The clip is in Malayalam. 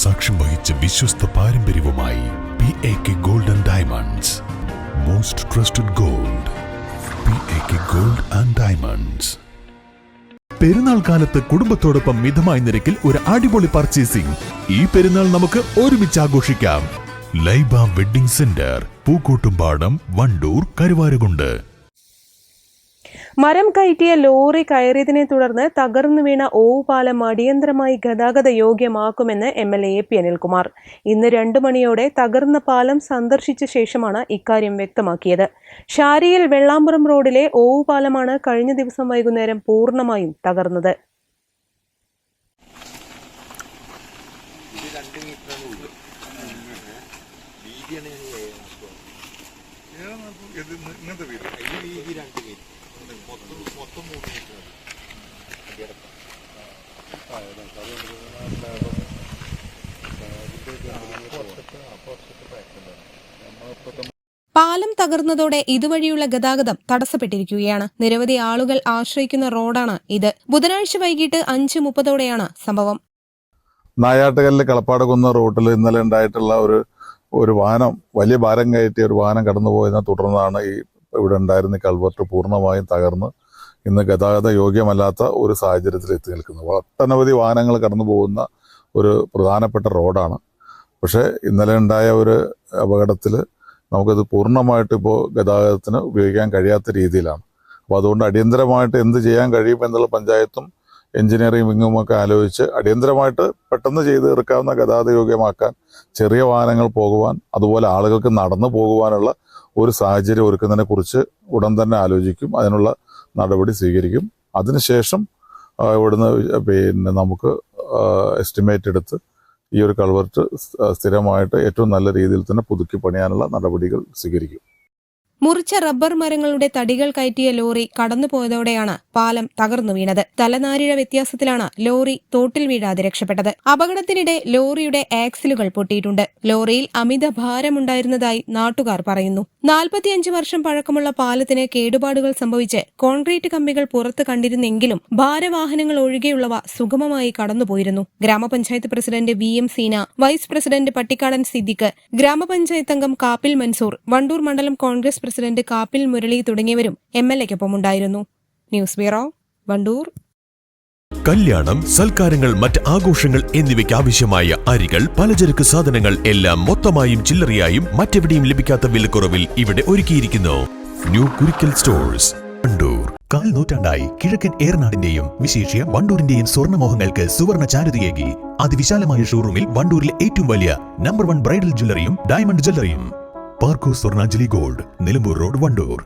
സാക്ഷ്യം വഹിച്ച വിശ്വസ്ത പാരമ്പര്യവുമായി PAK Gold and Diamonds. Most trusted gold. PAK Gold and Diamonds. പെരുന്നാൾ കാലത്ത് കുടുംബത്തോടൊപ്പം മിതമായ നിരക്കിൽ ഒരു അടിപൊളി പർച്ചേസിംഗ്. ഈ പെരുന്നാൾ നമുക്ക് ഒരുമിച്ച് ആഘോഷിക്കാം. Laiba wedding centre, Pookkottumpadam, Wandoor, Karuvarakundu. മരം കയറ്റിയ ലോറി കയറിയതിനെ തുടർന്ന് തകർന്നു വീണ ഓവുപാലം അടിയന്തരമായി ഗതാഗത യോഗ്യമാക്കുമെന്ന് MLA AP അനിൽകുമാർ. ഇന്ന് 2 മണിയോടെ തകർന്ന പാലം സന്ദർശിച്ച ശേഷമാണ് ഇക്കാര്യം വ്യക്തമാക്കിയത്. ഷാരിയിൽ വെള്ളാമ്പുറം റോഡിലെ ഓവുപാലമാണ് കഴിഞ്ഞ ദിവസം വൈകുന്നേരം പൂർണ്ണമായും തകർന്നത്. പാലം തകർന്നതോടെ ഇതുവഴിയുള്ള ഗതാഗതം തടസ്സപ്പെട്ടിരിക്കുകയാണ്. നിരവധി ആളുകൾ ആശ്രയിക്കുന്ന റോഡാണ് ഇത്. ബുധനാഴ്ച വൈകിട്ട് 5:30 സംഭവം. നായാട്ടുകല്ല് കളപ്പാടുകുന്ന് റൂട്ടിൽ ഇന്നലെ ഉണ്ടായിട്ടുള്ള ഒരു വാഹനം, വലിയ ഭാരം കയറ്റിയ ഒരു വാഹനം കടന്നുപോയതിനെ തുടർന്നാണ് ഇവിടെ ഉണ്ടായിരുന്ന കൾവർട്ട് പൂർണ്ണമായും തകർന്ന് ഇന്ന് ഗതാഗത യോഗ്യമല്ലാത്ത ഒരു സാഹചര്യത്തിൽ എത്തി നിൽക്കുന്നത്. ഒട്ടനവധി വാഹനങ്ങൾ കടന്നു പോകുന്ന ഒരു പ്രധാനപ്പെട്ട റോഡാണ്. പക്ഷേ ഇന്നലെ ഉണ്ടായ ഒരു അപകടത്തിൽ നമുക്കത് പൂർണ്ണമായിട്ട് ഇപ്പോൾ ഗതാഗതത്തിന് ഉപയോഗിക്കാൻ കഴിയാത്ത രീതിയിലാണ്. അപ്പോൾ അതുകൊണ്ട് അടിയന്തരമായിട്ട് എന്ത് ചെയ്യാൻ കഴിയും എന്നുള്ള പഞ്ചായത്തും എഞ്ചിനീയറിംഗ് വിങ്ങും ഒക്കെ ആലോചിച്ച് അടിയന്തരമായിട്ട് പെട്ടെന്ന് ചെയ്ത് തീർക്കാവുന്ന ഗതാഗത യോഗ്യമാക്കാൻ, ചെറിയ വാഹനങ്ങൾ പോകുവാൻ, അതുപോലെ ആളുകൾക്ക് നടന്നു പോകുവാനുള്ള ഒരു സാഹചര്യം ഒരുക്കുന്നതിനെ കുറിച്ച് ഉടൻ തന്നെ ആലോചിക്കും. അതിനുള്ള നടപടി സ്വീകരിക്കും. അതിനുശേഷം ഇവിടുന്ന് നമുക്ക് എസ്റ്റിമേറ്റ് എടുത്ത് ഈ ഒരു കൾവർട്ട് സ്ഥിരമായിട്ട് ഏറ്റവും നല്ല രീതിയിൽ തന്നെ പുതുക്കി പണിയാനുള്ള നടപടികൾ സ്വീകരിക്കും. മുറിച്ച റബ്ബർ മരങ്ങളുടെ തടികൾ കയറ്റിയ ലോറി കടന്നുപോയതോടെയാണ് പാലം തകർന്നു വീണത്. തലനാരിഴ വ്യത്യാസത്തിലാണ് ലോറി തോട്ടിൽ വീഴാതെ രക്ഷപ്പെട്ടത്. അപകടത്തിനിടെ ലോറിയുടെ ആക്സിലുകൾ പൊട്ടിയിട്ടുണ്ട്. ലോറിയിൽ അമിത ഭാരമുണ്ടായിരുന്നതായി നാട്ടുകാർ പറയുന്നു. 45 വർഷം പഴക്കമുള്ള പാലത്തിന് കേടുപാടുകൾ സംഭവിച്ച് കോൺക്രീറ്റ് കമ്പികൾ പുറത്ത് കണ്ടിരുന്നെങ്കിലും ഭാരവാഹനങ്ങൾ ഒഴികെയുള്ളവ സുഗമമായി കടന്നുപോയിരുന്നു. ഗ്രാമപഞ്ചായത്ത് president VM Seena, vice president Pattikkadan Siddique, ഗ്രാമപഞ്ചായത്ത് അംഗം കാപ്പിൽ മൻസൂർ, വണ്ടൂർ മണ്ഡലം കോൺഗ്രസ് പ്രസിഡന്റ് കാപ്പിൽ മുരളി തുടങ്ങിയവരും MLAക്കൊപ്പമുണ്ടായിരുന്നു. News bureau, Wandoor. കല്യാണം, സൽക്കാരങ്ങൾ, മറ്റ് ആഘോഷങ്ങൾ എന്നിവയ്ക്ക് ആവശ്യമായ അരികൾ, പലചരക്ക് സാധനങ്ങൾ എല്ലാം മൊത്തമായും ചില്ലറയായും മറ്റെവിടെയും ലഭിക്കാത്ത വിലക്കുറവിൽ ഇവിടെ ഒരുക്കിയിരിക്കുന്നു. New Kurikkal stores, Wandoor. 4 നൂറ്റാണ്ടായി കിഴക്കൻ ഏറനാടിന്റെയും വിശേഷ്യ വണ്ടൂരിന്റെയും സ്വർണ്ണമോഹങ്ങൾക്ക് സുവർണ ചാരുതയേകി അതിവിശാലമായ ഷോറൂമിൽ വണ്ടൂരിലെ ഏറ്റവും വലിയ നമ്പർ 1 ബ്രൈഡൽ ജ്വല്ലറിയും ഡയമണ്ട് ജ്വല്ലറിയും. പാർക്കോ സ്വർണ്ണാഞ്ജലി ഗോൾഡ്, നിലമ്പൂർ റോഡ്, വണ്ടൂർ.